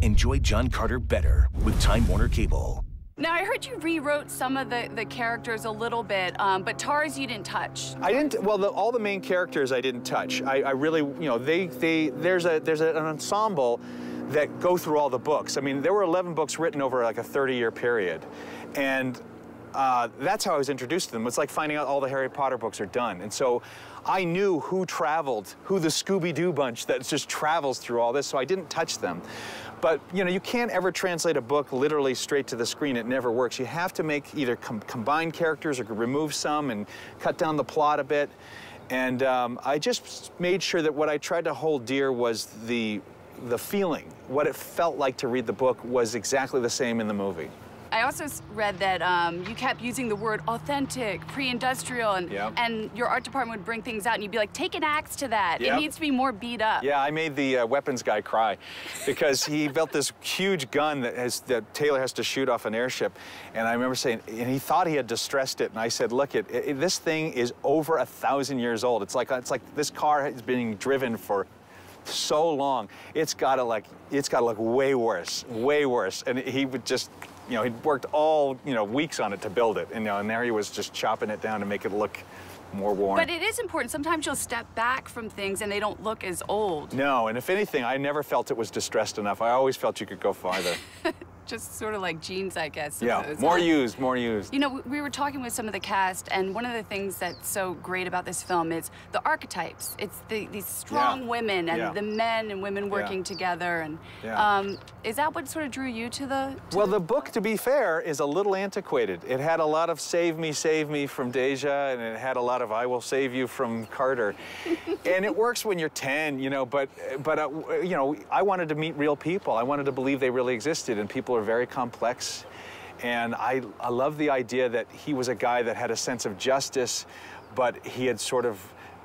Enjoy John Carter better with Time Warner Cable. Now, I heard you rewrote some of the characters a little bit, but Tars you didn't touch. I didn't, well, all the main characters I didn't touch. I really, you know, there's an ensemble that go through all the books. I mean, there were 11 books written over like a 30-year period. And that's how I was introduced to them. It's like finding out all the Harry Potter books are done. And so I knew who traveled, who the Scooby-Doo bunch that just travels through all this, so I didn't touch them. But, you know, you can't ever translate a book literally straight to the screen. It never works. You have to make either combine characters or remove some and cut down the plot a bit. And I just made sure that what I tried to hold dear was the feeling. What it felt like to read the book was exactly the same in the movie. I also read that you kept using the word authentic, pre-industrial, and your art department would bring things out, and you'd be like, take an axe to that. It needs to be more beat up. Yeah, I made the weapons guy cry because he built this huge gun that Taylor has to shoot off an airship, and I remember saying, and he thought he had distressed it, and I said, look, this thing is over 1,000 years old. It's like this car has been driven for so long. It's gotta look way worse, and he would just. You know, he'd worked all, you know, weeks on it to build it, and, you know, and there he was just chopping it down to make it look more worn. But it is important. Sometimes you'll step back from things and they don't look as old. No, and if anything, I never felt it was distressed enough. I always felt you could go farther. Just sort of like jeans, I guess. Yeah, more used, more used. You know, we were talking with some of the cast, and one of the things that's so great about this film is the archetypes. It's these strong women and the men and women working together. And is that what sort of drew you to the... Well, the book, to be fair, is a little antiquated. It had a lot of save me from Deja, and it had a lot of I will save you from Carter. And it works when you're 10, you know, but you know, I wanted to meet real people. I wanted to believe they really existed, and people are very complex. And I love the idea that he was a guy that had a sense of justice, but he had sort of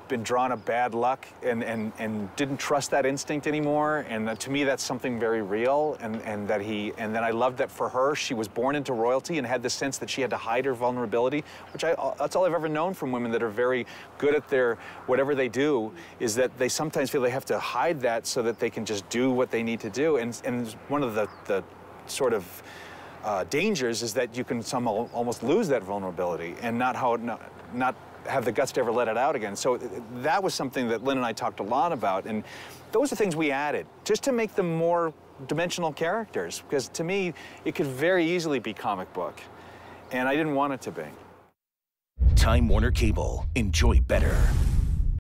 been drawn a bad luck and didn't trust that instinct anymore. And to me, that's something very real. And then I loved that for her, she was born into royalty and had the sense that she had to hide her vulnerability, which that's all I've ever known from women that are very good at their, whatever they do, is that they sometimes feel they have to hide that so that they can just do what they need to do. And one of the sort of dangers is that you can somehow almost lose that vulnerability and not have the guts to ever let it out again. So that was something that Lynn and I talked a lot about, and those are things we added just to make them more dimensional characters, because to me it could very easily be comic book, and I didn't want it to be. Time Warner Cable. Enjoy better.